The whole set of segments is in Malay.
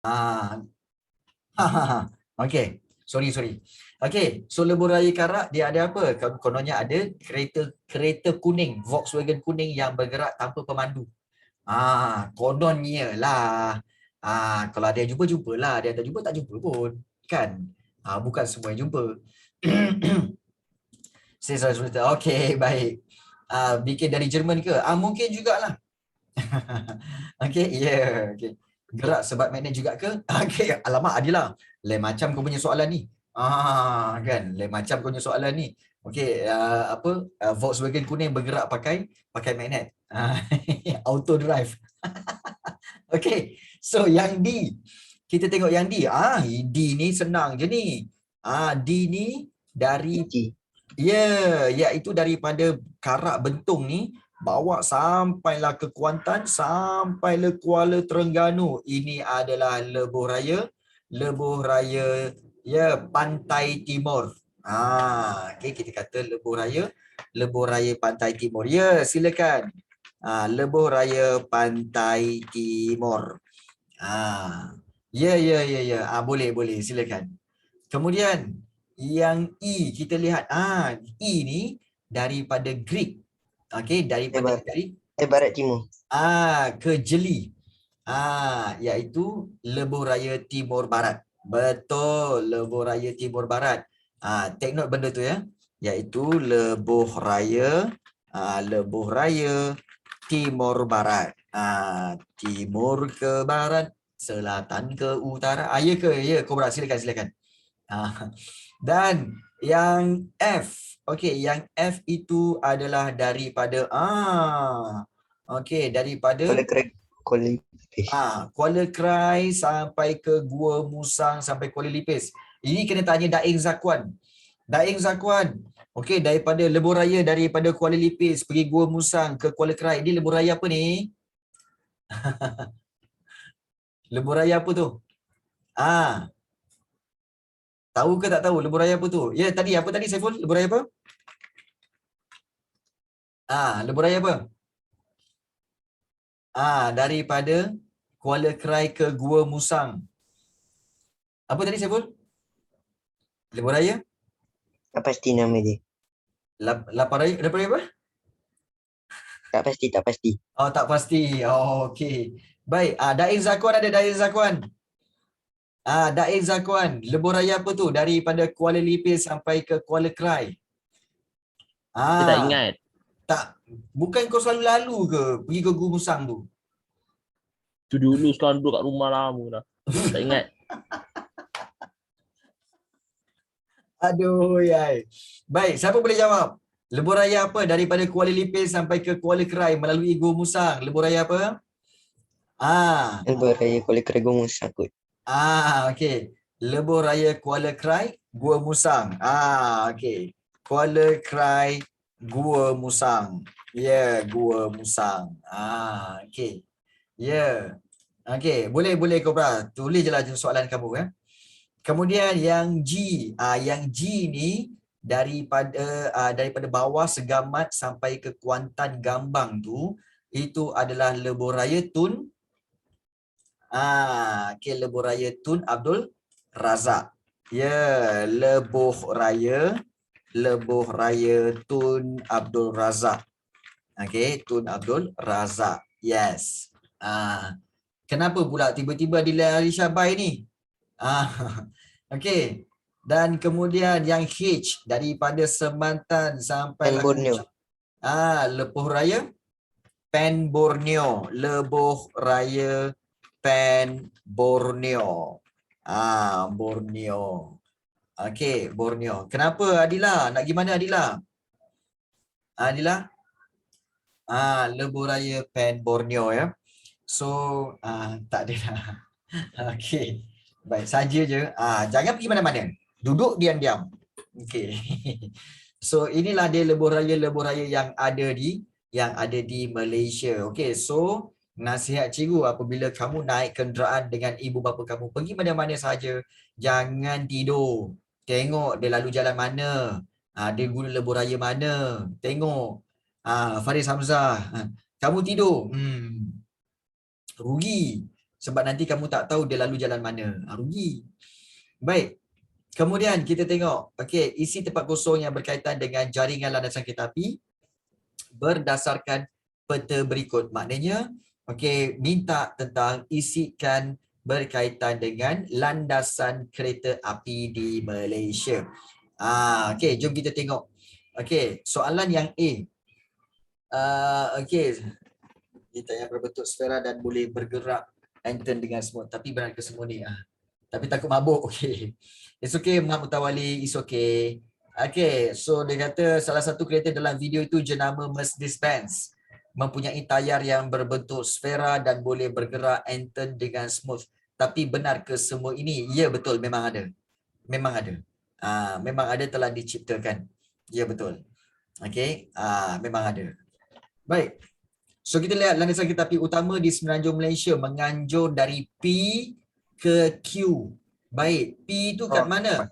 Ah, okey. Sorry. Okey, so lebuh raya Karak dia ada apa? Kononnya ada kereta kuning, Volkswagen kuning yang bergerak tanpa pemandu. Kononnya lah. Kalau ada yang jumpa, jumpalah. Dia tak jumpa, tak jumpa pun. Kan? Bukan semua yang jumpa. Saya salah cerita. Okey, baik. Bikin dari Jerman ke? Mungkin jugalah. Okey, ya. Okay. Gerak sebab magnet juga ke? Okey, alamak Adilah. Lain macam kau punya soalan ni. Kan? Lain macam kau punya soalan ni. Okey, Volkswagen kuning bergerak pakai magnet. Auto drive. Okey. So yang D. Kita tengok yang D. D ni senang je ni. D ni dari iaitu daripada Karak Bentung ni bawa sampailah ke Kuantan, sampailah Kuala Terengganu. Ini adalah lebuh raya Pantai Timur. Okey, kita kata lebuh raya Pantai Timur. Ya, silakan. Lebuh raya Pantai Timur. Ya. Boleh silakan. Kemudian yang E kita lihat E ni daripada Greek. Okey, daripada Greek Barat timur. ke Jeli. Iaitu lebuh raya Timur Barat. Betul, lebuh raya Timur Barat. Take note benda tu ya. Iaitu lebuh raya Timur Barat. Timur ke barat, selatan ke utara. Ya ke? Ya, Kobra, silakan. Dan yang F. Okey, yang F itu adalah daripada Kuala Krai sampai ke Gua Musang sampai Kuala Lipis. Ini kena tanya Daeng Zakuan. Okey, daripada lebuh raya daripada Kuala Lipis pergi Gua Musang ke Kuala Krai. Ini lebuh raya apa ni? Lebuh raya apa tu? Tahu ke tak tahu lebuh raya apa tu? Ya, tadi apa tadi Saiful? Lebuh raya apa? Lebuh raya apa? Daripada Kuala Krai ke Gua Musang. Apa tadi Saiful? Lebuh raya? Tak pasti nama dia. Lebuh raya apa? Tak pasti. Tak pasti. Okey. Baik, Daeng Zakuan ada Daeng Zakuan. Daeng Zakuan, lebuh raya apa tu? Daripada Kuala Lipis sampai ke Kuala Krai. Saya tak ingat. Tak, bukan kau selalu lalu ke pergi ke Gua Musang tu? Tu dulu, sekarang duduk kat rumah lama dah. Tak ingat. Aduh, yai. Baik, siapa boleh jawab? Lebuh raya apa daripada Kuala Lipis sampai ke Kuala Krai melalui Gua Musang? Lebuh raya apa? Lebuh raya Kuala Krai Gua Musang kot. Okey. Lebuh raya Kuala Krai, Gua Musang. Okey. Kuala Krai, Gua Musang. Ya, Gua Musang. Okey. Ya. Okey, boleh Kobra. Tulis je lah soalan kamu ya. Kemudian yang G. Yang G ni daripada bawah Segamat sampai ke Kuantan Gambang tu, itu adalah lebuh raya Tun lebuh raya Tun Abdul Razak. Ya, lebuh raya Tun Abdul Razak. Okey, Tun Abdul Razak. Yes. Kenapa pula tiba-tiba Adila Alisha Bai ni? Okey. Dan kemudian yang H daripada Semantan sampai Borneo. lebuh raya Pen Borneo. Lebuh raya Pen Borneo. Borneo. Okey, Borneo. Kenapa Adila? Nak pergi mana Adila? Adila? Lebuh raya Pen Borneo ya. So, tak ada dah. Okey. Baik, saja je. Jangan pergi mana-mana. Duduk diam-diam. Okey. So, inilah dia lebuh raya yang ada di Malaysia. Okey, so nasihat cikgu apabila kamu naik kenderaan dengan ibu bapa kamu pergi mana-mana saja, jangan tidur. Tengok dia lalu jalan mana. Dia guna lebuh raya mana. Tengok. Faris Hamzah. Kamu tidur. Rugi. Sebab nanti kamu tak tahu dia lalu jalan mana. Rugi. Baik. Kemudian kita tengok, okey, isi tempat kosong yang berkaitan dengan jaringan landasan kereta api berdasarkan peta berikut. Maknanya, okey, minta tentang isikan berkaitan dengan landasan kereta api di Malaysia. Okey, jom kita tengok. Okey, soalan yang A. Okey, kita yang berbentuk sfera dan boleh bergerak enten dengan semua. Tapi benar ke semua ni? Tapi takut mabuk. Okey. It's okay, Mak Mutawali. It's okay. Okay, so dia kata salah satu kereta dalam video itu jenama Mercedes-Benz. Mempunyai tayar yang berbentuk sfera dan boleh bergerak enten dengan smooth. Tapi benar ke semua ini? Ya, betul. Memang ada. Memang ada. Memang ada, telah diciptakan. Ya, betul. Okay, memang ada. Baik. So kita lihat landasan kereta api utama di Semenanjung Malaysia menganjur dari P ke Q. Baik, P itu kat mana?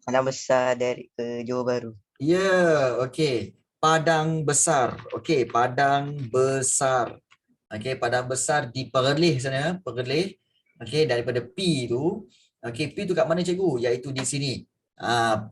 Padang Besar dari ke Johor Bahru. Ya, okey. Padang Besar. Okey, Padang Besar. Okey, Padang Besar di Perlis sana, Perlis. Okey, daripada P tu. Okey, P tu kat mana cikgu? Iaitu di sini.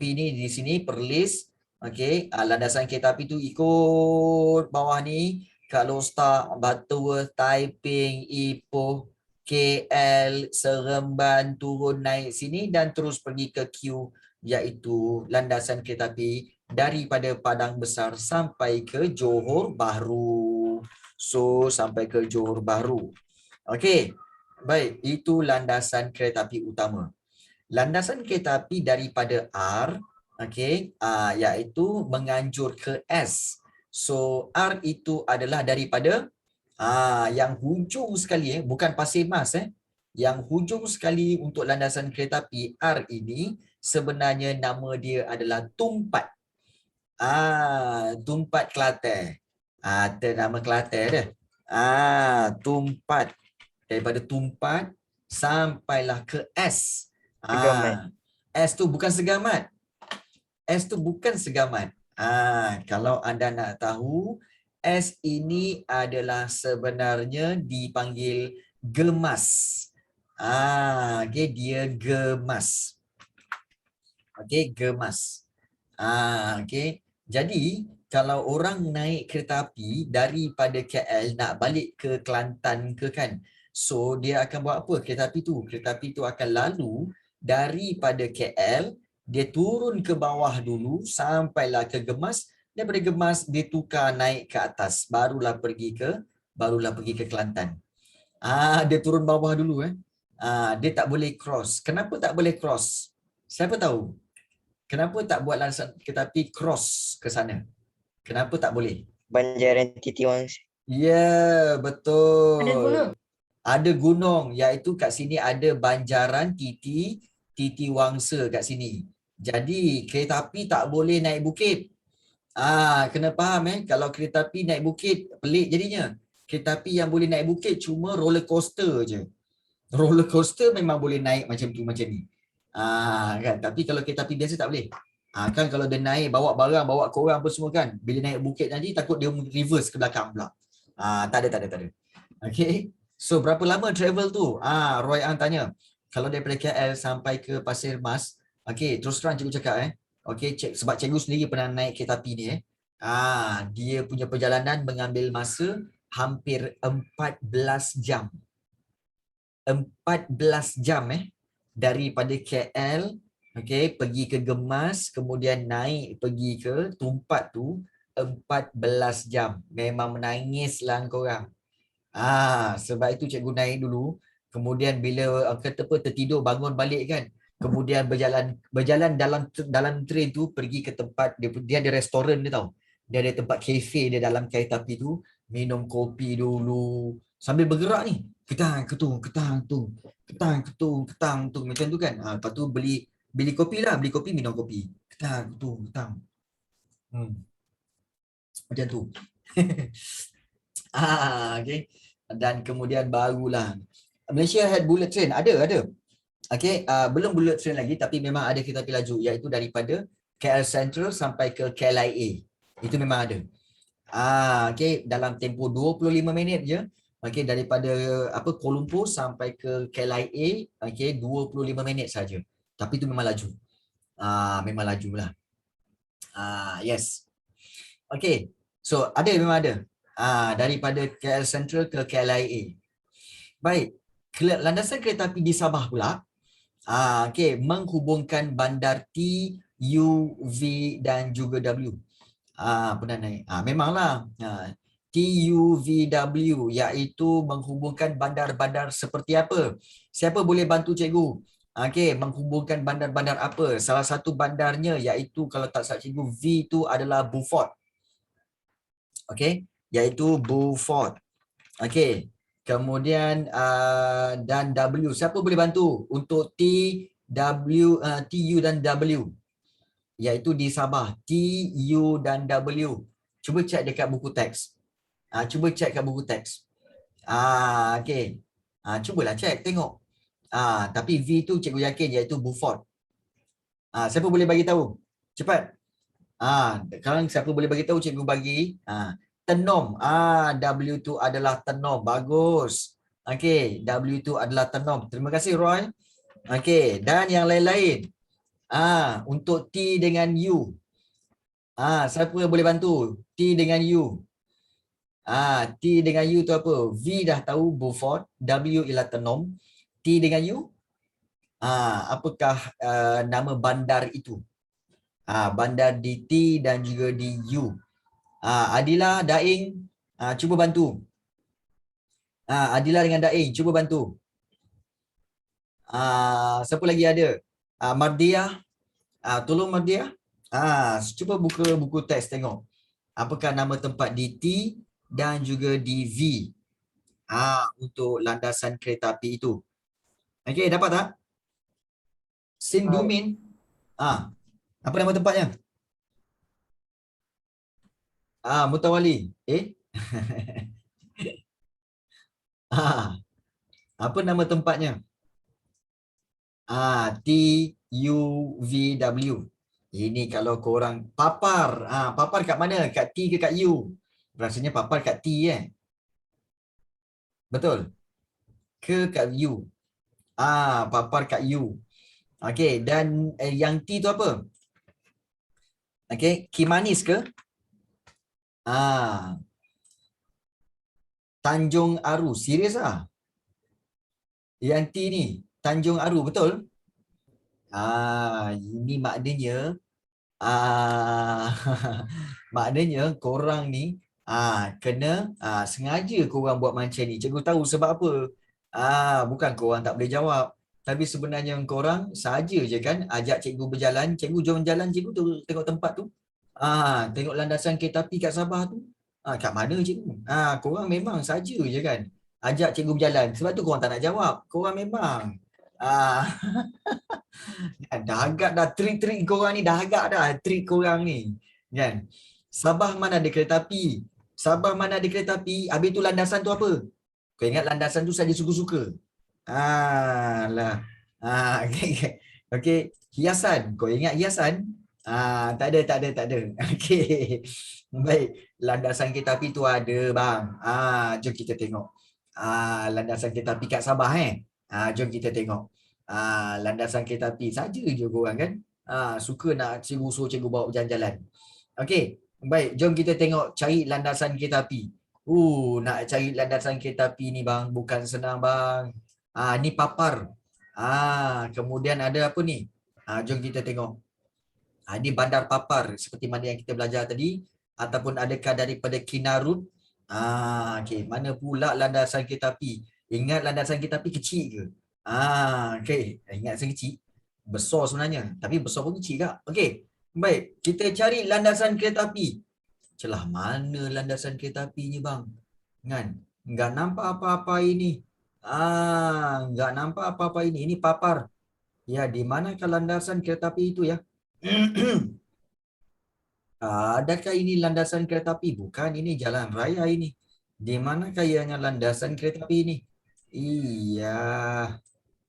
P ni di sini, Perlis. Okey, landasan kereta api tu ikut bawah ni. Kak Lostak, Butterworth, Taiping, Ipoh, KL, Seremban, turun naik sini dan terus pergi ke Q, iaitu landasan kereta api daripada Padang Besar sampai ke Johor Bahru. So, sampai ke Johor Bahru. Okey, baik. Itu landasan kereta api utama. Landasan kereta api daripada R, okey, iaitu menganjur ke S. So, R itu adalah daripada yang hujung sekali, bukan Pasir Mas, yang hujung sekali untuk landasan kereta api R ini sebenarnya nama dia adalah Tumpat. Tumpat Kelantan. Nama Kelantan dia. Tumpat. Daripada Tumpat sampailah ke S. Segamat. S tu bukan Segamat. S tu bukan Segamat. Kalau anda nak tahu, S ini adalah sebenarnya dipanggil Gemas. Okay, dia Gemas. Okay, Gemas. Okay. Jadi, kalau orang naik kereta api daripada KL nak balik ke Kelantan ke kan, so dia akan buat apa kereta api tu? Kereta api tu akan lalu daripada KL, dia turun ke bawah dulu sampailah ke Gemas, daripada Gemas dia tukar naik ke atas, barulah pergi ke Kelantan. Dia turun bawah dulu dia tak boleh cross. Kenapa tak boleh cross? Siapa tahu? Kenapa tak buat landasan kereta api cross ke sana? Kenapa tak boleh? Banjaran Titi Wangsa. Ya, betul. Ada gunung. Ada gunung, iaitu kat sini ada Banjaran Titi Wangsa kat sini. Jadi kereta api tak boleh naik bukit. Kena faham kalau kereta api naik bukit pelik jadinya. Kereta api yang boleh naik bukit cuma roller coaster je. Roller coaster memang boleh naik macam tu macam ni. Kan, tapi kalau kereta api biasa tak boleh. Kan kalau dia naik bawa barang, bawa korang apa semua kan, bila naik bukit nanti takut dia reverse ke belakang pula. Tak ada. Okay. So berapa lama travel tu? Roy Ang tanya. Kalau daripada KL sampai ke Pasir Mas, okay, terus terang cikgu cakap okay, sebab cikgu sendiri pernah naik kereta api ni dia punya perjalanan mengambil masa hampir 14 jam. 14 jam daripada KL pergi ke Gemas, kemudian naik pergi ke Tumpat tu 14 jam. Memang menangislah korang. Sebab itu cikgu naik dulu, kemudian bila kata apa tertidur bangun balik kan, kemudian berjalan dalam train tu pergi ke tempat dia ada restoran dia tahu. Dia ada tempat kafe dia dalam kereta api tu, minum kopi dulu sambil bergerak ni. Ketang ketung macam tu kan. Lepas tu beli kopi minum kopi. Ketang ketung. Macam tu. Okay. Dan kemudian barulah Malaysia had bullet train. Ada. Okay, belum bullet train lagi tapi memang ada kereta api laju, iaitu daripada KL Central sampai ke KLIA. Itu memang ada. Okay, dalam tempoh 25 minit je Okey, daripada Kuala Lumpur sampai ke KLIA, okey, 25 minit saja. Tapi itu memang laju. Memang lajulah. Yes. Okey. So memang ada. Daripada KL Central ke KLIA. Baik. Landasan kereta api di Sabah pula. Okey, menghubungkan bandar T, U, V dan juga W. Pernah naik. Memanglah. TUVW iaitu menghubungkan bandar-bandar seperti apa? Siapa boleh bantu cikgu? Okey, menghubungkan bandar-bandar apa? Salah satu bandarnya iaitu kalau tak salah cikgu, V itu adalah Beaufort. Okey, iaitu Beaufort. Okey. Kemudian dan W. Siapa boleh bantu untuk T, W, TU dan W? Iaitu di Sabah. T, U dan W. Cuba cek dekat buku teks. Cuba cek kat buku teks. Okey. Cubalah cek, tengok. Tapi V tu cikgu yakin iaitu Beaufort. Siapa boleh bagi tahu? Cepat. Sekarang siapa boleh bagi tahu, cikgu bagi. Tenom. W tu adalah Tenom. Bagus. Okey, W tu adalah Tenom. Terima kasih Roy. Okey, dan yang lain-lain. Untuk T dengan U. Siapa boleh bantu? T dengan U. T dengan U tu apa? V dah tahu Beaufort, W ialah Tenom. T dengan U? Apakah nama bandar itu? Bandar di T dan juga di U. Adila, Daing, cuba bantu. Adila dengan Daing, cuba bantu. Siapa lagi ada? Mardia. Tolong Mardia. Cuba buka buku teks tengok. Apakah nama tempat di T dan juga di V? Untuk landasan kereta api itu. Okey, dapat tak? Sindumin. Apa nama tempatnya? Mutawali. Apa nama tempatnya? TUVW. Ini kalau korang papar. Papar kat mana? Kat T ke kat U? Rasanya papar kat T Betul? Ke kat U? Papar kat U. Okey, dan yang T tu apa? Okey, Kimanis ke? Tanjung Aru. Serius Yang T ni Tanjung Aru, betul? Ini maknanya maknanya korang ni kena sengaja korang buat macam ni. Cikgu tahu sebab apa. Bukan korang tak boleh jawab. Tapi sebenarnya korang saja je kan ajak cikgu berjalan. Cikgu jom jalan, cikgu tu tengok tempat tu. Tengok landasan kereta api kat Sabah tu. Kat mana cikgu? Korang memang saja je kan ajak cikgu berjalan. Sebab tu korang tak nak jawab. Korang memang dah agak dah trik-trik korang ni, dah agak dah trik korang ni. Kan? Sabah mana ada kereta api? Sabah mana ada kereta api? Habis tu landasan tu apa? Kau ingat landasan tu saja suka-suka? Lah. Okay. Okay. Hiasan. Kau ingat hiasan? Tak ada. Okay. Baik. Landasan kereta api tu ada bang. Jom kita tengok. Landasan kereta api kat Sabah jom kita tengok. Landasan kereta api saja je korang kan. Suka nak cikgu suruh cikgu bawa berjalan-jalan. Okey, baik, jom kita tengok cari landasan kereta api. Nak cari landasan kereta api ni bang bukan senang bang. Ni papar. Kemudian ada apa ni? Jom kita tengok. Ini bandar papar seperti mana yang kita belajar tadi ataupun adakah daripada Kinarut? Okey, mana pula landasan kereta api? Ingat landasan kereta api kecil ke? Okey, ingat saya kecil. Besar sebenarnya, tapi besar pun kecil tak? Okey. Baik, kita cari landasan kereta api. Celah mana landasan kereta api ni bang? Kan? Enggak nampak apa-apa ini. Enggak nampak apa-apa ini. Ini papar. Ya, di manakah landasan kereta api itu ya? Adakah ini landasan kereta api? Bukan, ini jalan raya ini. Di manakah ianya landasan kereta api ini? Iya.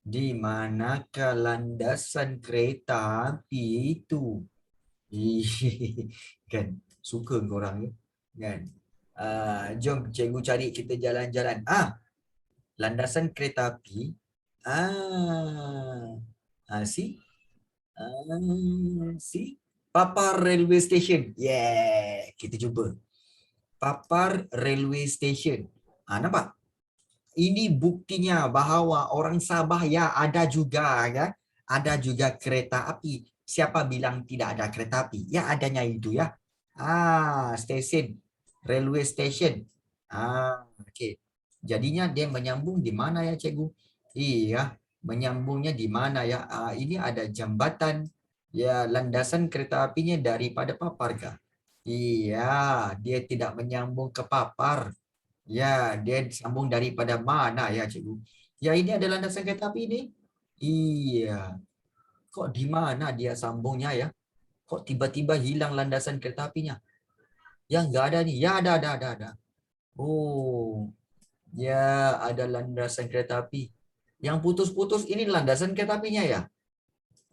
Di manakah landasan kereta api itu? Kan, suka korang kan? Jom cikgu cari kita jalan-jalan. Landasan kereta api. See? See? Papar railway station. Yeah, kita cuba. Papar railway station. Nampak? Ini buktinya bahawa orang Sabah ya ada juga ya. Ada juga kereta api. Siapa bilang tidak ada kereta api? Ya adanya itu ya. Stesen. Railway station. Okey. Jadinya dia menyambung di mana ya cikgu? Iya, menyambungnya di mana ya? Ini ada jambatan. Ya, landasan kereta apinya daripada Papar kah? Iya, dia tidak menyambung ke Papar. Ya, dia sambung daripada mana ya cikgu? Ya, ini ada landasan kereta api ini. Iya. Kok di mana dia sambungnya ya? Kok tiba-tiba hilang landasan kereta apinya? Ya, enggak ada nih. Ya, ada. Oh, ya ada landasan kereta api. Yang putus-putus ini landasan kereta apinya ya?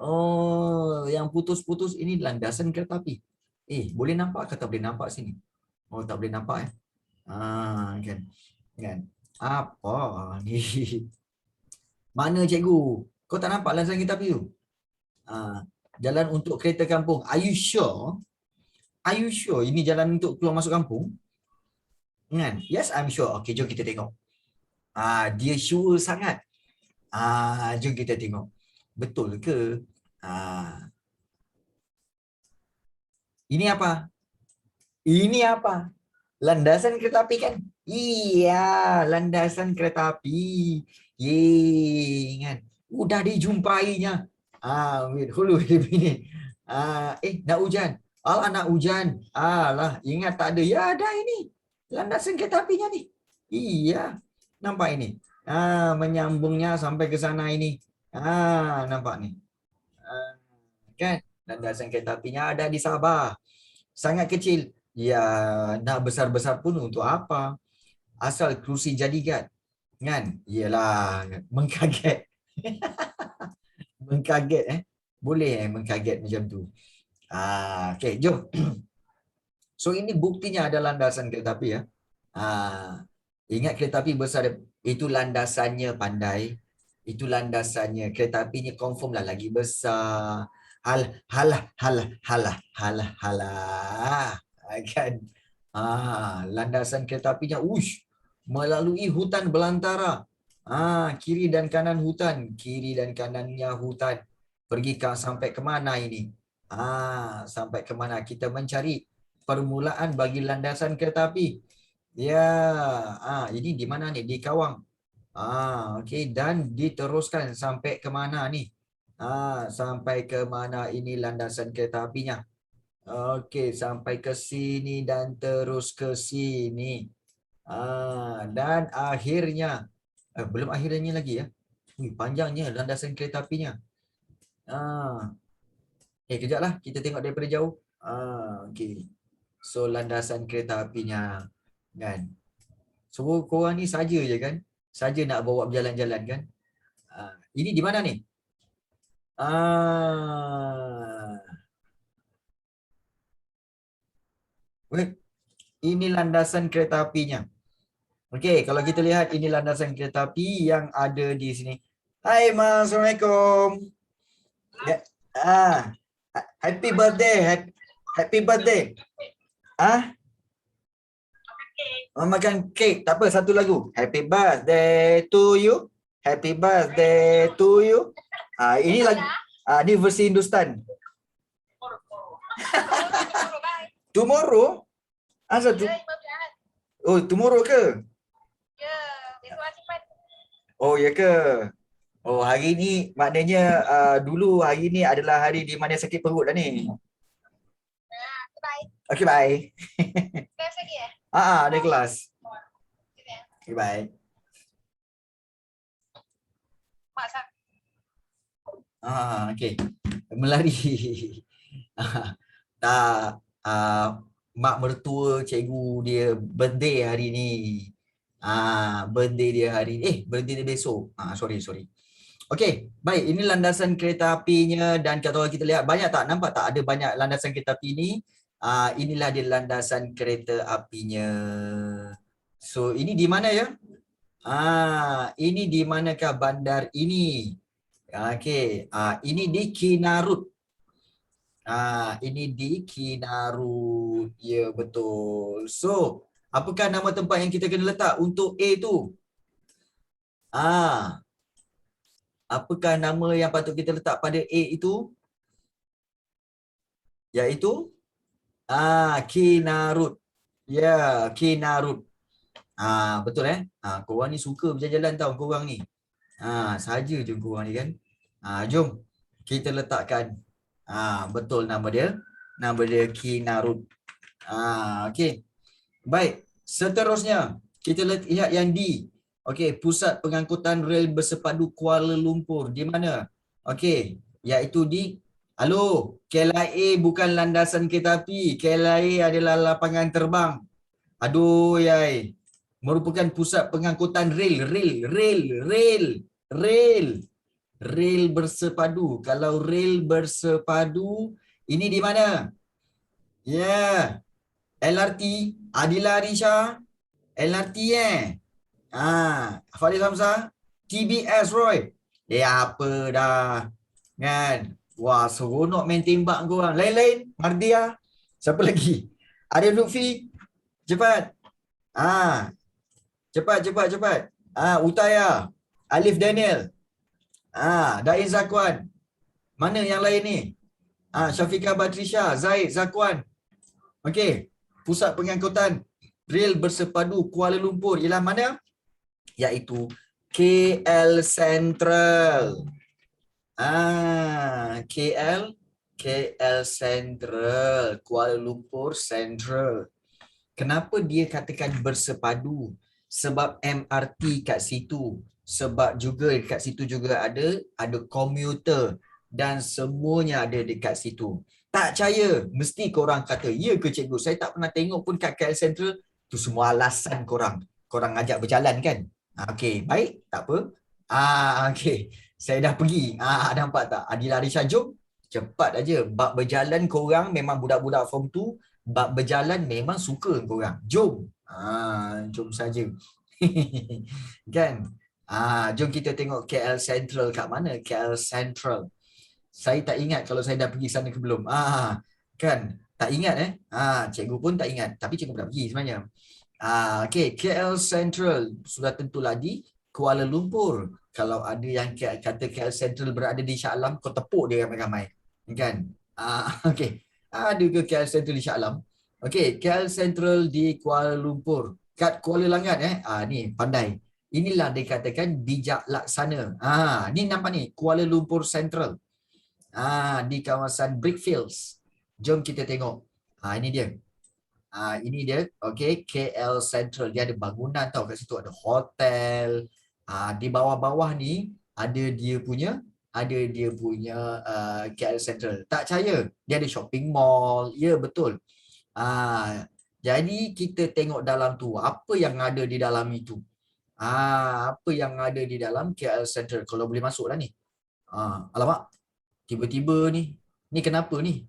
Oh, yang putus-putus ini landasan kereta api. Boleh nampak ke tak boleh nampak sini? Oh, tak boleh nampak ya? Kan. Apa ni? Mana cikgu? Kau tak nampak landasan kereta api tu? Jalan untuk kereta kampung. Are you sure? Are you sure ini jalan untuk keluar masuk kampung? Kan? Yes, I'm sure. Okey, jom kita tengok. Dia sure sangat. Jom kita tengok. Betul ke? Ini apa? Ini apa? Landasan kereta api kan? Iya, landasan kereta api. Kan? Udah dijumpainya. Hulu ini. Nak hujan. Nak hujan. Alah, ingat tak ada. Ya ada ini. Landasan kereta apinya ni. Iya. Nampak ini? Menyambungnya sampai ke sana ini. Nampak ni. Kan? Landasan kereta apinya ada di Sabah. Sangat kecil. Ya, nak besar-besar pun untuk apa? Asal kerusi jadi guard. Kan? Yalah, mengkaget. Mengkaget Boleh mengkaget macam tu. Okey, jom. So ini buktinya ada landasan kereta api ya. Ingat kereta api besar itu landasannya pandai. Itu landasannya. Kereta apinya confirm lah lagi besar. Halah. Kan? Landasan kereta apinya melalui hutan belantara. Kiri dan kanan hutan. Kiri dan kanannya hutan. Pergi sampai ke mana ini? Sampai ke mana? Kita mencari permulaan bagi landasan kereta api. Ya, ini di mana ni? Di Kawang. Okey, dan diteruskan sampai ke mana ni? Sampai ke mana ini landasan kereta apinya? Okey, sampai ke sini dan terus ke sini. Dan akhirnya belum akhirnya lagi ya. Panjangnya landasan kereta apinya. Kejaplah kita tengok daripada jauh. Okey. So landasan kereta apinya kan. So korang ni saja je kan? Saja nak bawa berjalan-jalan kan? Ini di mana ni? Ini landasan kereta apinya. Okey, kalau kita lihat ini landasan kereta api yang ada di sini. Hai Mas, Assalamualaikum. Ya. Happy birthday. Happy birthday. Makan kek. Tak apa, satu lagu. Happy birthday to you. Happy birthday to you. Ini lagu. Ini versi Hindustan. Tomorrow? Asal tu? Oh, tomorrow ke? Ya, besok hari Jumaat. Oh, ya ke? Oh, hari ni maknanya dulu hari ni adalah hari di mana sakit perut dah ni. Bye. Okay, bye. Kelas lagi ya? Ada kelas. Okay, bye. Mak saya. Okay. Melari. Tak, mak mertua cikgu dia birthday hari ni. Birthday dia hari ni. Birthday dia besok. Sorry. Okey, baik. Ini landasan kereta apinya dan kalau kita lihat banyak tak? Nampak tak ada banyak landasan kereta api ni? Inilah dia landasan kereta apinya. So ini di mana ya? Ini di manakah bandar ini? Okey, ini di Kinarut. Ini di Kinarut. Ya, betul. So, apakah nama tempat yang kita kena letak untuk A tu? Apakah nama yang patut kita letak pada A itu? Iaitu Kinarut. Ya, Kinarut. Betul korang ni suka berjalan-jalan tau korang ni. Saja je korang ni kan. Jom kita letakkan betul nama dia. Nama dia Kinarut. Okey. Baik, seterusnya kita lihat yang D. Okey, pusat pengangkutan rel bersepadu Kuala Lumpur. Di mana? Okey, iaitu di KLIA bukan landasan kereta api. KLIA adalah lapangan terbang. Aduh, yai. Merupakan pusat pengangkutan rel bersepadu. Kalau rel bersepadu, ini di mana? Ya, LRT, Adila Risha, LRT Fadil Hamzah, TBS Roy. Apa dah. Kan? Wah, seronok main tembak korang. Lain-lain, Mardia. Siapa lagi? Arif Lutfi. Cepat. Cepat. Utaya. Alif Daniel. Dain Zakwan. Mana yang lain ni? Syafiqah Batrisha, Zaid Zakwan. Okey. Pusat pengangkutan rel bersepadu Kuala Lumpur ialah mana? Iaitu KL Central. KL Central. Kuala Lumpur Central. Kenapa dia katakan bersepadu? Sebab MRT kat situ. Sebab juga kat situ juga ada komuter dan semuanya ada dekat situ. Tak percaya, mesti korang kata, ya ke cikgu? Saya tak pernah tengok pun kat KL Central. Tu semua alasan korang. Korang ajak berjalan kan? Okey, baik, tak apa. Okey, saya dah pergi. Nampak tak? Adila Risha, jom. Cepat aja. Bab berjalan korang memang budak-budak form 2. Bab berjalan memang suka korang. Jom. Jom saja. Kan? Jom kita tengok KL Central kat mana? KL Central. Saya tak ingat kalau saya dah pergi sana ke belum. Kan? Tak ingat cikgu pun tak ingat. Tapi cikgu dah pergi sebenarnya. Okey, KL Central sudah tentulah di Kuala Lumpur. Kalau ada yang kata KL Central berada di Shah Alam, kau tepuk dia ramai-ramai. Kan? Okey. Ada ke KL Central di Shah Alam? Okey, KL Central di Kuala Lumpur. Kat Kuala Langat ni pandai. Inilah dikatakan bijak laksana. Ni nampak ni Kuala Lumpur Central. Di kawasan Brickfields. Jom kita tengok. Ini dia. Ini dia. Okey, KL Central. Dia ada bangunan tau. Kat situ ada hotel. Di bawah-bawah ni ada dia punya KL Central. Tak percaya? Dia ada shopping mall. Ya, betul. Jadi kita tengok dalam tu. Apa yang ada di dalam itu? Apa yang ada di dalam KL Central? Kalau boleh masuklah ni. Alamak. Tiba-tiba ni. Ni kenapa ni?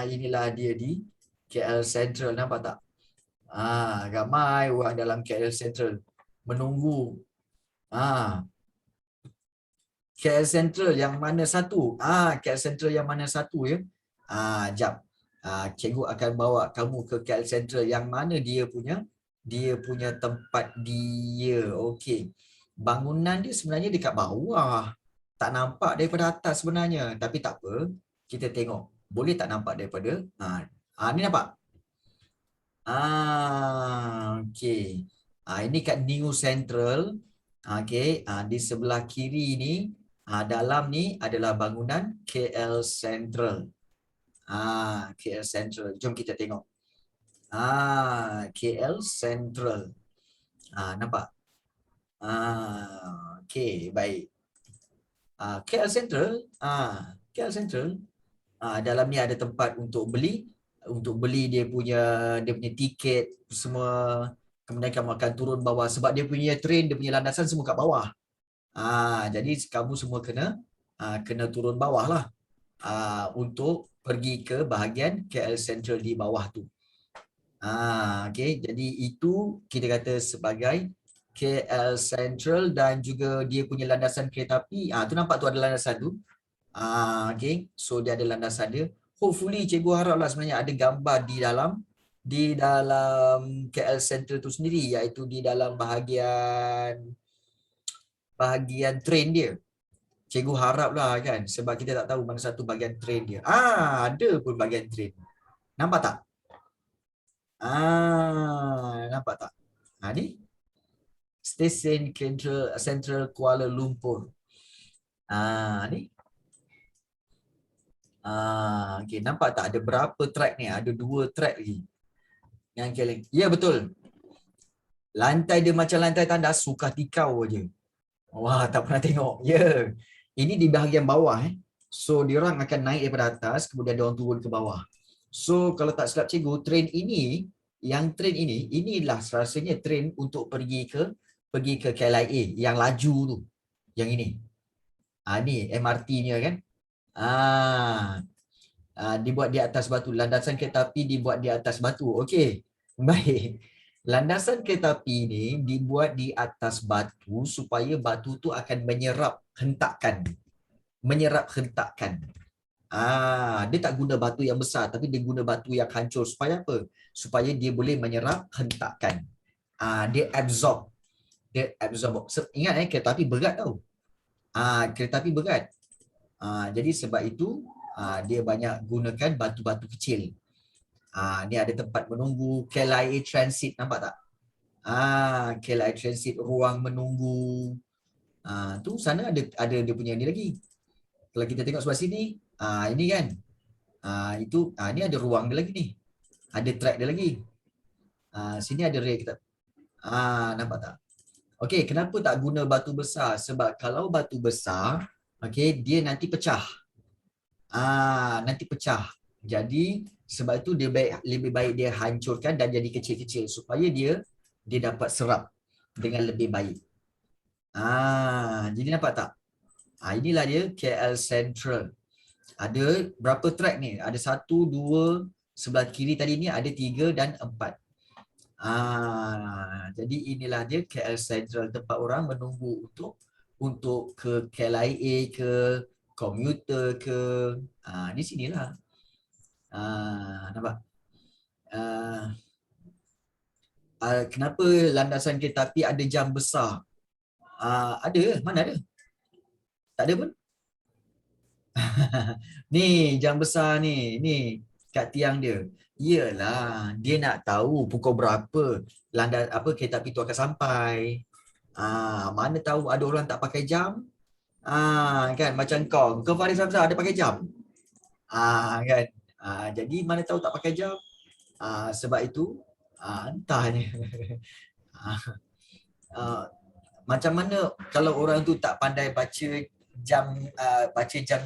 Inilah dia di KL Central. Nampak tak? Ramai orang dalam KL Central menunggu. KL Central yang mana satu? KL Central yang mana satu ya? Jap. Cikgu akan bawa kamu ke KL Central yang mana dia punya tempat dia. Okey. Bangunan dia sebenarnya dekat bawah. Tak nampak daripada atas sebenarnya. Tapi tak apa. Kita tengok. Boleh tak nampak daripada? Ni nampak? Okey. Ini kat New Central. Okey. Di sebelah kiri ni. Dalam ni adalah bangunan KL Central. KL Central. Jom kita tengok. KL Central. Nampak? Okey, baik. KL Central. KL Central. Dalam ni ada tempat untuk beli dia punya tiket semua. Kemudian kamu akan turun bawah sebab dia punya train, dia punya landasan semua kat bawah. Jadi kamu semua kena turun bawah lah. untuk pergi ke bahagian KL Central di bawah tu. Okey, jadi itu kita kata sebagai KL Central dan juga dia punya landasan kereta api. Tu nampak tu ada landasan tu. Okey, so dia ada landasan dia. Hopefully cikgu haraplah sebenarnya ada gambar di dalam KL Central tu sendiri, iaitu di dalam bahagian train dia. Cikgu haraplah kan, sebab kita tak tahu mana satu bahagian train dia. Ada pun bahagian train. Nampak tak? Nampak tak? Ni stesen Central Kuala Lumpur. Ni. Okay, nampak tak ada berapa track ni? Ada 2 track lagi. Yang keleng. Ya, betul. Lantai dia macam lantai tandas, suka tikau aje. Wah, tak pernah tengok. Ya. Ini di bahagian bawah. So, diorang akan naik daripada atas, kemudian diorang turun ke bawah. So, kalau tak silap cikgu, train ini, inilah rasanya train untuk pergi ke KLIA yang laju tu. Yang ini. Ni MRT-nya kan. Dibuat di atas batu. Landasan kereta api dibuat di atas batu. Okey. Baik. Landasan kereta api ni dibuat di atas batu supaya batu tu akan menyerap hentakan. Dia tak guna batu yang besar tapi dia guna batu yang hancur supaya apa? Supaya dia boleh menyerap hentakan. Dia absorb. Ingat kereta api berat tau. Kereta api berat. Jadi sebab itu dia banyak gunakan batu-batu kecil. Ni ada tempat menunggu KLIA Transit, nampak tak? KLIA Transit, ruang menunggu. Tu sana ada dia punya ni lagi. Kalau kita tengok sebelah sini, ini kan. Ni ada ruang dia lagi ni. Ada track dia lagi. Sini ada rail kita. Nampak tak? Okey, kenapa tak guna batu besar? Sebab kalau batu besar, okey, dia nanti pecah. Nanti pecah. Jadi sebab itu dia lebih baik dia hancurkan dan jadi kecil-kecil supaya dia dapat serap dengan lebih baik. Jadi nampak tak? Inilah dia KL Central. Ada berapa track ni? Ada 1, 2, sebelah kiri tadi ni ada 3 dan 4. Jadi inilah dia KL Central, tempat orang menunggu untuk ke KLIA ke komuter ke. Di sinilah. Nampak? Kenapa landasan kereta api ada jam besar? Ada? Mana ada? Tak ada pun. Ni jam besar ni kat tiang dia. Iyalah, dia nak tahu pukul berapa kereta api tu akan sampai. Mana tahu ada orang tak pakai jam? Kan macam kau Faris Hamzah ada pakai jam. Kan. Jadi mana tahu tak pakai jam. Sebab itu entahnya. Macam mana kalau orang tu tak pandai baca jam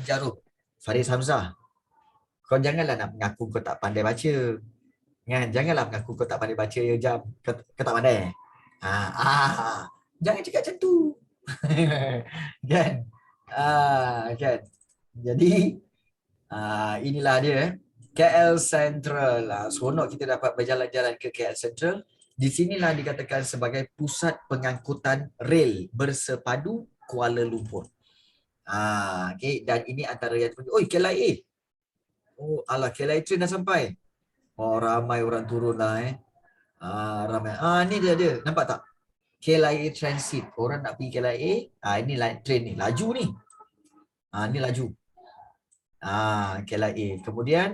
jarum. Faris Hamzah, kau janganlah nak mengaku kau tak pandai baca. Kan? Janganlah mengaku kau tak pandai baca jam. Kau tak pandai. Jangan cakap macam tu. Kan? Kan? Jadi inilah dia KL Central. Seronok kita dapat berjalan-jalan ke KL Central. Di sinilah dikatakan sebagai pusat pengangkutan rel bersepadu Kuala Lumpur. Okay. Dan ini antara yang KLIA. KLIA train dah sampai. Ramai orang turun lah ramai. Ni dia. Nampak tak? KLIA Transit. Orang nak pergi KLIA. Ini train ni. Laju ni. Ni laju. KLIA. Kemudian,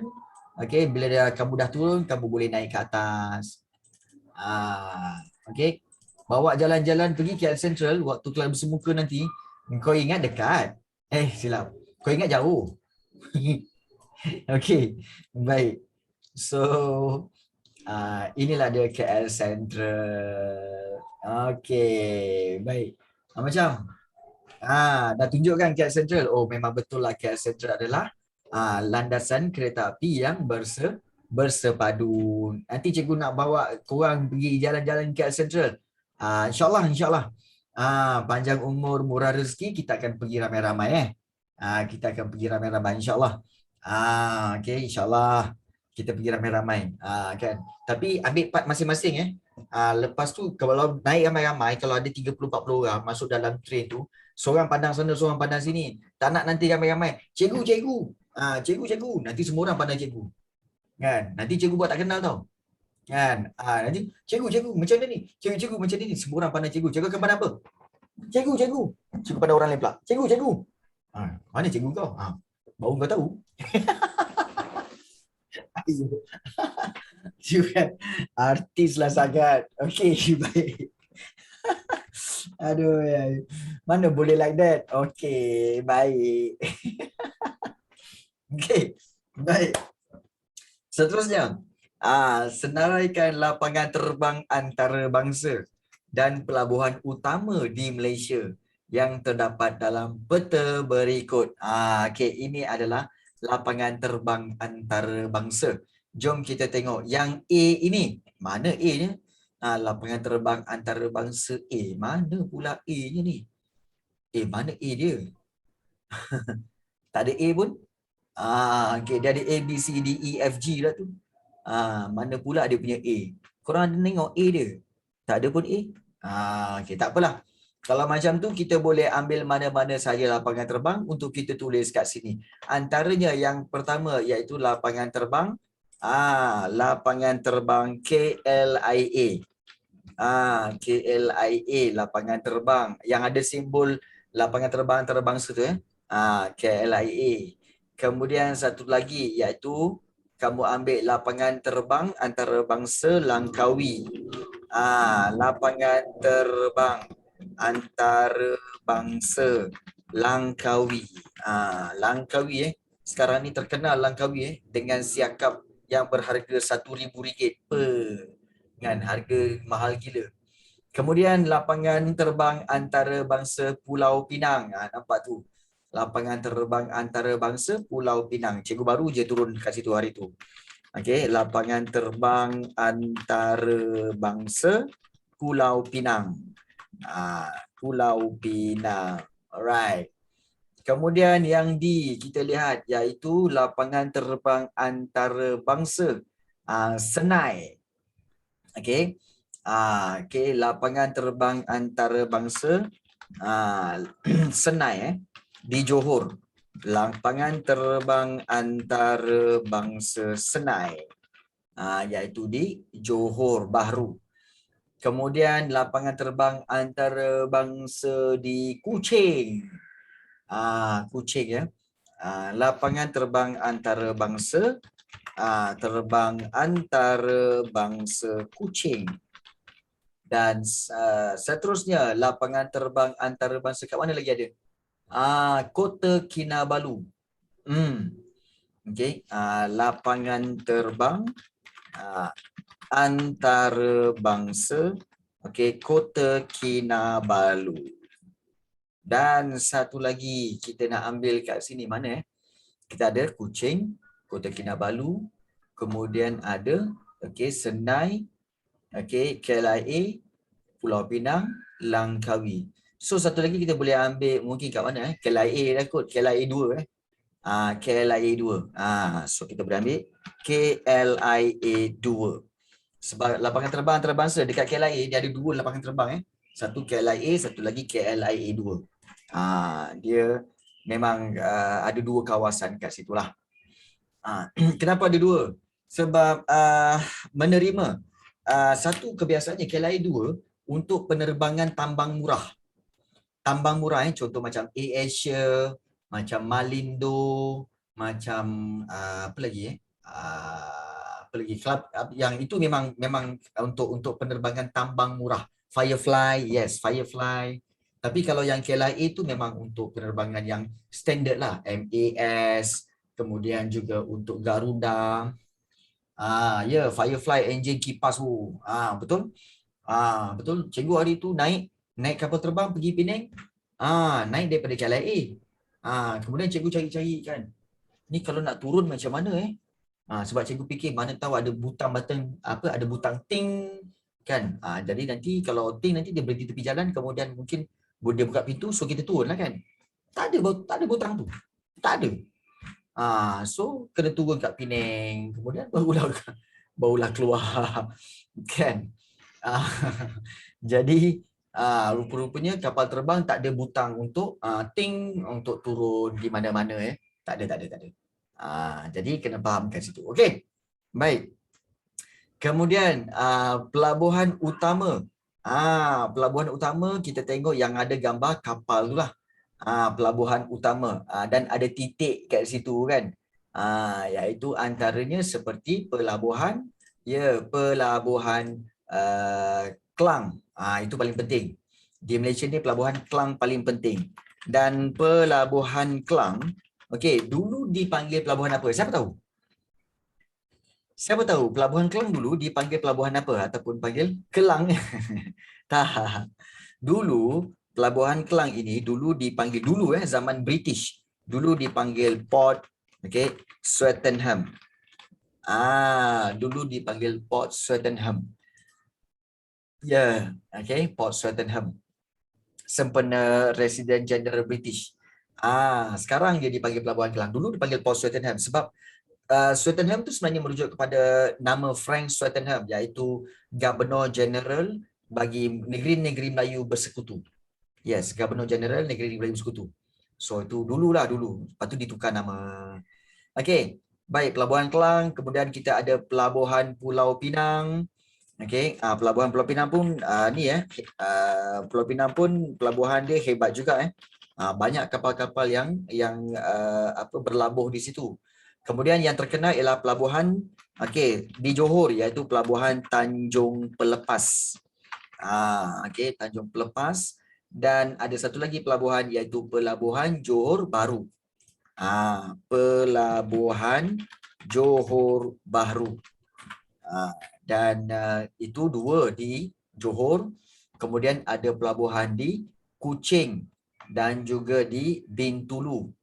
bila kamu dah turun, kamu boleh naik ke atas. Bawa jalan-jalan pergi KL Central waktu kelas bersemuka nanti. Kau ingat dekat. Silap. Kau ingat jauh. Baik. So, inilah dia KL Central. Baik. Macam dah tunjukkan KL Central. Memang betul lah KL Central adalah landasan kereta api yang bersepadu. Nanti cikgu nak bawa korang pergi jalan-jalan KL Central. InsyaAllah. Panjang umur, murah rezeki, kita akan pergi ramai-ramai Kita akan pergi ramai-ramai insya-Allah. Okey, insya-Allah kita pergi ramai-ramai. Kan. Tapi ambil part masing-masing lepas tu kalau naik ramai-ramai, kalau ada 30-40 orang masuk dalam train tu, seorang pandang sana, seorang pandang sini. Tak nak nanti ramai-ramai. Cikgu, cikgu. Cikgu, cikgu. Nanti semua orang pandang cikgu. Kan? Nanti cikgu buat tak kenal tau. Kan? Nanti cikgu, cikgu macam mana ni? Cikgu, cikgu macam ni. Semua orang pandang cikgu. Cikgu akan pandang apa? Cikgu, cikgu. Cikgu pandang orang lain pula. Cikgu, cikgu. Mana cikgu kau? Baru kau tahu. Kan? Artis lah sangat. Okey, baik. Aduh, ya. Mana boleh like that? Okey, baik. Okey, baik. Seterusnya, senaraikan lapangan terbang antarabangsa dan pelabuhan utama di Malaysia yang terdapat dalam peta berikut. Okey, ini adalah lapangan terbang antarabangsa. Jom kita tengok yang A ini. Mana A nya? Lapangan terbang antarabangsa A. Mana pula A nya ni? Mana A dia? Tak ada A pun. Okay, dia ada A, B, C, D, E, F, G lah tu. Mana pula dia punya A? Korang ada tengok A dia? Tak ada pun A? Okay, tak apalah. Kalau macam tu, kita boleh ambil mana-mana saja lapangan terbang untuk kita tulis kat sini. Antaranya yang pertama iaitu lapangan terbang. Lapangan terbang KLIA. KLIA, lapangan terbang. Yang ada simbol lapangan terbang antarabangsa tu KLIA. Kemudian satu lagi iaitu kamu ambil lapangan terbang antarabangsa Langkawi. Lapangan terbang antarabangsa Langkawi. Langkawi sekarang ni terkenal Langkawi dengan siakap yang berharga RM1,000 kan, harga mahal gila. Kemudian lapangan terbang antarabangsa Pulau Pinang. Nampak tu. Lapangan terbang antarabangsa Pulau Pinang. Cikgu baru je turun kat situ hari tu. Okey, lapangan terbang antarabangsa Pulau Pinang. Pulau Pinang. Alright. Kemudian yang D kita lihat iaitu lapangan terbang antarabangsa Senai. Okey. Okey, lapangan terbang antarabangsa Senai di Johor. Lapangan terbang antarabangsa Senai iaitu di Johor Bahru. Kemudian lapangan terbang antarabangsa di Kuching. Kuching lapangan terbang antarabangsa Kuching. Dan seterusnya lapangan terbang antarabangsa kat mana lagi ada? Kota Kinabalu. Okey, lapangan terbang antarabangsa Kota Kinabalu. Dan satu lagi kita nak ambil kat sini mana kita ada Kuching, Kota Kinabalu, kemudian ada Senai, KLIA, Pulau Pinang, Langkawi. So satu lagi kita boleh ambil mungkin kat mana KLIA dah kot, KLIA 2 KLIA 2. So kita boleh ambil KLIA 2. Sebab lapangan terbang antarabangsa dekat KLIA dia ada dua lapangan terbang Satu KLIA, satu lagi KLIA 2. Dia memang ada dua kawasan kat situlah. Kenapa ada dua? Sebab menerima satu kebiasaannya KLIA 2 untuk penerbangan tambang murah. Tambang murah contoh macam AirAsia, macam Malindo, macam apa lagi apa lagi club yang itu memang untuk penerbangan tambang murah. Firefly, yes, Firefly. Tapi kalau yang KLIA itu memang untuk penerbangan yang standard lah, MAS, kemudian juga untuk Garuda. Firefly engine kipas tu. Betul? Betul. Cikgu hari tu naik kapal terbang pergi Penang. Naik daripada KLIA. Kemudian cikgu cari-cari kan. Ni kalau nak turun macam mana sebab cikgu fikir mana tahu ada ada butang ting kan. Jadi nanti kalau ting nanti dia berhenti tepi jalan, kemudian mungkin dia buka pintu, so kita turun lah kan. Tak ada butang tu. Tak ada. So kena turun kat Penang, kemudian barulah keluar kan. Ah, jadi rupa-rupanya kapal terbang tak ada butang untuk untuk turun di mana-mana Tak ada. Jadi kena fahamkan situ. Okey. Baik. Kemudian pelabuhan utama. Pelabuhan utama kita tengok yang ada gambar kapal tu lah. Pelabuhan utama dan ada titik kat situ kan. Iaitu antaranya seperti pelabuhan Klang. Itu paling penting. Di Malaysia ni pelabuhan Klang paling penting. Dan pelabuhan Klang, okey, dulu dipanggil pelabuhan apa? Siapa tahu? Siapa tahu pelabuhan Klang dulu dipanggil pelabuhan apa ataupun panggil Kelang? Tak. Dulu pelabuhan Klang ini dulu dipanggil zaman British. Dulu dipanggil Port Swettenham. Dulu dipanggil Port Swettenham. Port Swettenham. Sempena Residen Jeneral British. Sekarang dia dipanggil pelabuhan Kelang. Dulu dipanggil Port Swettenham sebab Swettenham tu sebenarnya merujuk kepada nama Frank Swettenham, iaitu Governor General bagi negeri-negeri Melayu bersekutu. Yes, Governor General negeri Melayu bersekutu. So itu dulu. Lepas tu ditukar nama. Okey. Baik, pelabuhan Kelang, kemudian kita ada pelabuhan Pulau Pinang. Okey, pelabuhan Pulau Pinang pun Pulau Pinang pun pelabuhan dia hebat juga banyak kapal-kapal yang berlabuh di situ. Kemudian yang terkenal ialah pelabuhan di Johor, iaitu pelabuhan Tanjung Pelepas. Tanjung Pelepas, dan ada satu lagi pelabuhan iaitu pelabuhan Johor Bahru. Pelabuhan Johor Bahru. Dan itu dua di Johor. Kemudian ada pelabuhan di Kuching dan juga di Bintulu.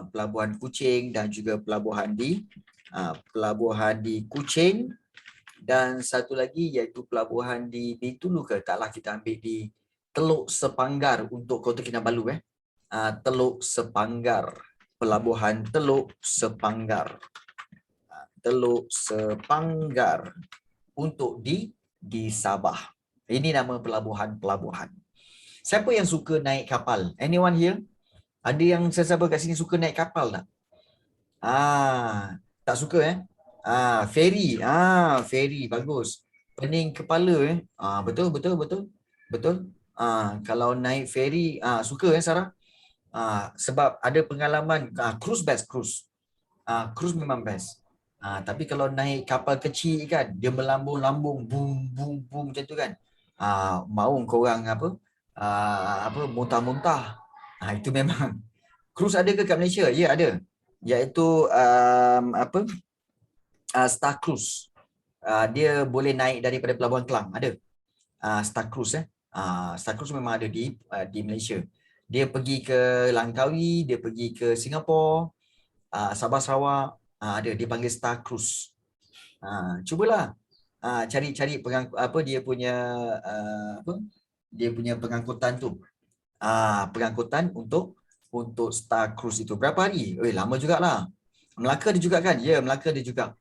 Pelabuhan Kuching dan juga pelabuhan di Kuching, dan satu lagi iaitu pelabuhan di Bintulu taklah kita ambil di Teluk Sepanggar untuk Kota Kinabalu Teluk Sepanggar, pelabuhan Teluk Sepanggar. Teluk Sepanggar untuk di Sabah. Ini nama pelabuhan-pelabuhan. Siapa yang suka naik kapal? Anyone here? Ada yang sesiapa kat sini suka naik kapal tak? Tak suka ferry. Ferry bagus. Pening kepala betul. Kalau naik ferry suka Sarah? Sebab ada pengalaman cruise best. Cruise memang best. Tapi kalau naik kapal kecil kan, dia melambung-lambung, boom macam tu kan. Mahu korang muntah-muntah. Itu memang. Cruise ada ke kat Malaysia? Ya, ada. Iaitu Star Cruise. Dia boleh naik daripada Pelabuhan Kelang. Ada. Star Cruise Star Cruise memang ada di Malaysia. Dia pergi ke Langkawi, dia pergi ke Singapura, Sabah Sarawak, ada, dia panggil Star Cruise. Cubalah cari dia punya pengangkutan tu. Pengangkutan untuk Star Cruise itu. Berapa hari? Lama jugalah. Melaka dia juga kan? Ya, Melaka dia juga.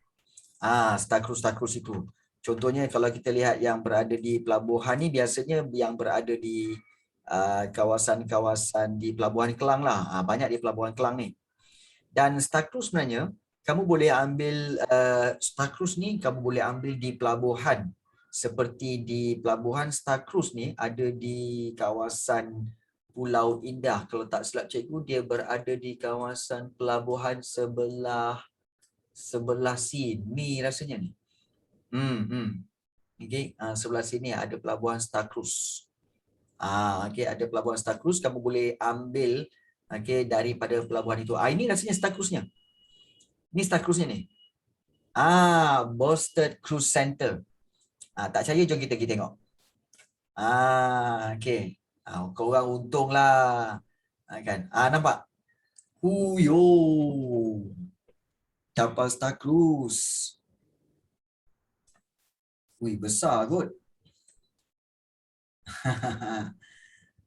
Star Cruise itu. Contohnya kalau kita lihat yang berada di pelabuhan ni, biasanya yang berada di kawasan-kawasan di Pelabuhan Kelang lah. Banyak di Pelabuhan Kelang ni. Dan Star Cruise sebenarnya, kamu boleh ambil Star Cruise ni, kamu boleh ambil di pelabuhan. Seperti di pelabuhan Star Cruise ni, ada di kawasan Pulau Indah. Kalau tak silap cikgu, dia berada di kawasan pelabuhan sebelah sini rasanya ni. Sebelah sini ada pelabuhan Star Cruise. Ada pelabuhan Star Cruise, kamu boleh ambil daripada pelabuhan itu. Ini rasanya Star Cruise-nya. Ini Star Cruise-nya ni. Boston Cruise Center. Tak percaya, jom kita pergi tengok. Korang untunglah. Kan? Nampak? Huyo. Kapal Star Cruise. Besar kot.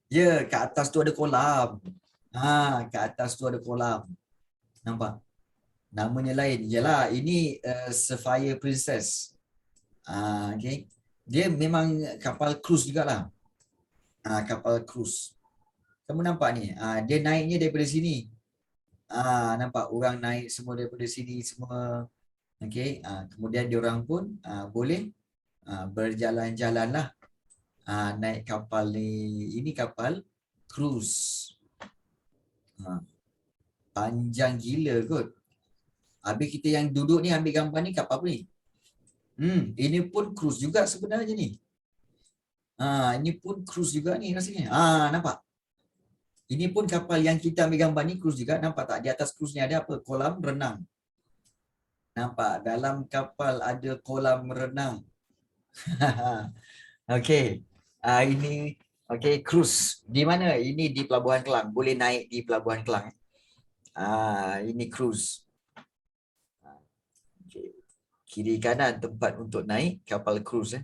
Ya, kat atas tu ada kolam. Kat atas tu ada kolam. Nampak? Namanya lain. Yalah, ini Sapphire Princess. Okay. Dia memang kapal cruise jugalah. Kapal cruise. Kamu nampak ni? Dia naiknya daripada sini. Nampak? Orang naik semua daripada sini semua. Okay. Kemudian diorang pun boleh berjalan-jalan lah. Naik kapal ni. Ini kapal cruise. Panjang gila kot. Habis kita yang duduk ni ambil gambar ni kapal apa ni? Ini pun cruise juga sebenarnya ni. Ini pun cruise juga ni rasanya. Nampak? Ini pun kapal yang kita ambil gambar ni cruise juga. Nampak tak? Di atas cruise ni ada apa? Kolam renang. Nampak? Dalam kapal ada kolam renang. Okey. Ini okey, cruise. Di mana? Ini di Pelabuhan Kelang. Boleh naik di Pelabuhan Kelang. Ini cruise. Okay. Kiri kanan tempat untuk naik kapal cruise.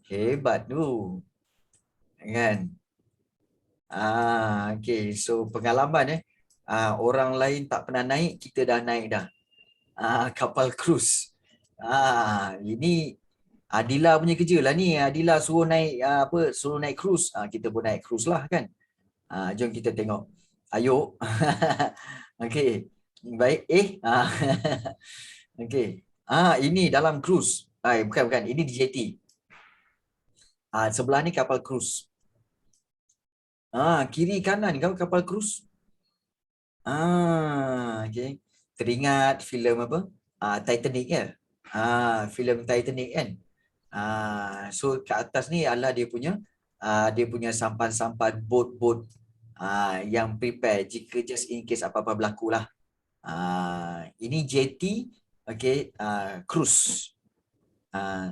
Hebat tu. Kan? Okay. So pengalaman orang lain tak pernah naik, kita dah naik dah. Kapal cruise. Ini Adila punya kerja lah ni. Adila suruh naik suruh naik cruise. Kita pun naik cruise lah kan. Jom kita tengok. Ayo. Okey. Baik. Okey. Ini dalam cruise. Bukan. Ini di JT. Sebelah ni kapal cruise. Kiri kanan kapal cruise. Okey. Teringat filem apa? Titanic kan? Filem Titanic kan? So kat atas ni adalah dia punya sampan-sampan bot-bot yang prepare jika just in case apa-apa berlaku lah. Ini JT, okay, cruise.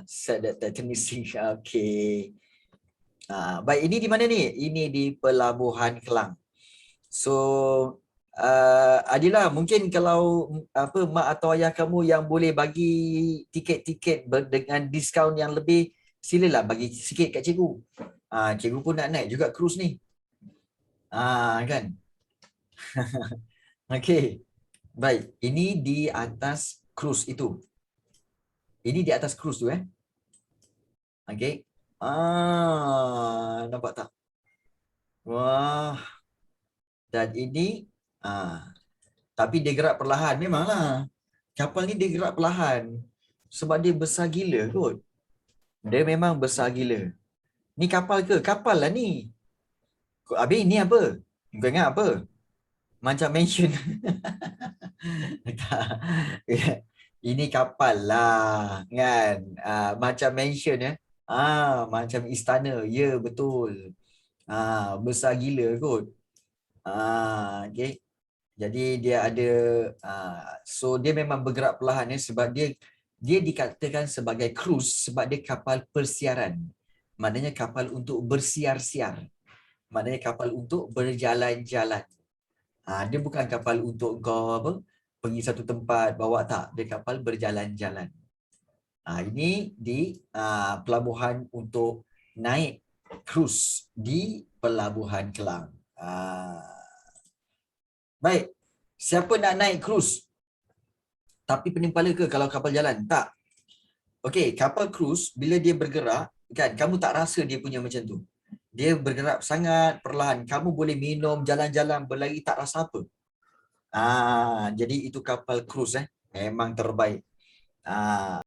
Set that Titanic sink. Okay. Baik, ini di mana ni? Ini di Pelabuhan Kelang. So Adila, mungkin kalau mak atau ayah kamu yang boleh bagi tiket-tiket dengan diskaun yang lebih, silalah bagi sikit kat cikgu. Cikgu pun nak naik juga cruise ni. Kan? Okey. Baik, ini di atas cruise itu. Ini di atas cruise tu Okey. Nampak tak? Wah. Dan ini tapi dia gerak perlahan memanglah. Kapal ni dia gerak perlahan sebab dia besar gila kot. Dia memang besar gila. Ni kapal ke? Kapal lah ni. Habis ni apa? Kau ingat apa? Macam mansion. Ini kapal lah kan. Macam mansion macam istana. Ya, betul. Besar gila kot. Okay. Jadi dia ada so dia memang bergerak perlahan sebab dia dikatakan sebagai cruise sebab dia kapal persiaran. Maknanya kapal untuk bersiar-siar. Maknanya kapal untuk berjalan-jalan. Dia bukan kapal untuk kau pergi satu tempat bawa, tak. Dia kapal berjalan-jalan. Ini di pelabuhan untuk naik cruise di Pelabuhan Kelang. Baik. Siapa nak naik cruise? Tapi pening kepala ke kalau kapal jalan? Tak. Okey, kapal cruise bila dia bergerak, kan, kamu tak rasa dia punya macam tu. Dia bergerak sangat perlahan. Kamu boleh minum, jalan-jalan, berlari, tak rasa apa. Jadi itu kapal cruise memang terbaik.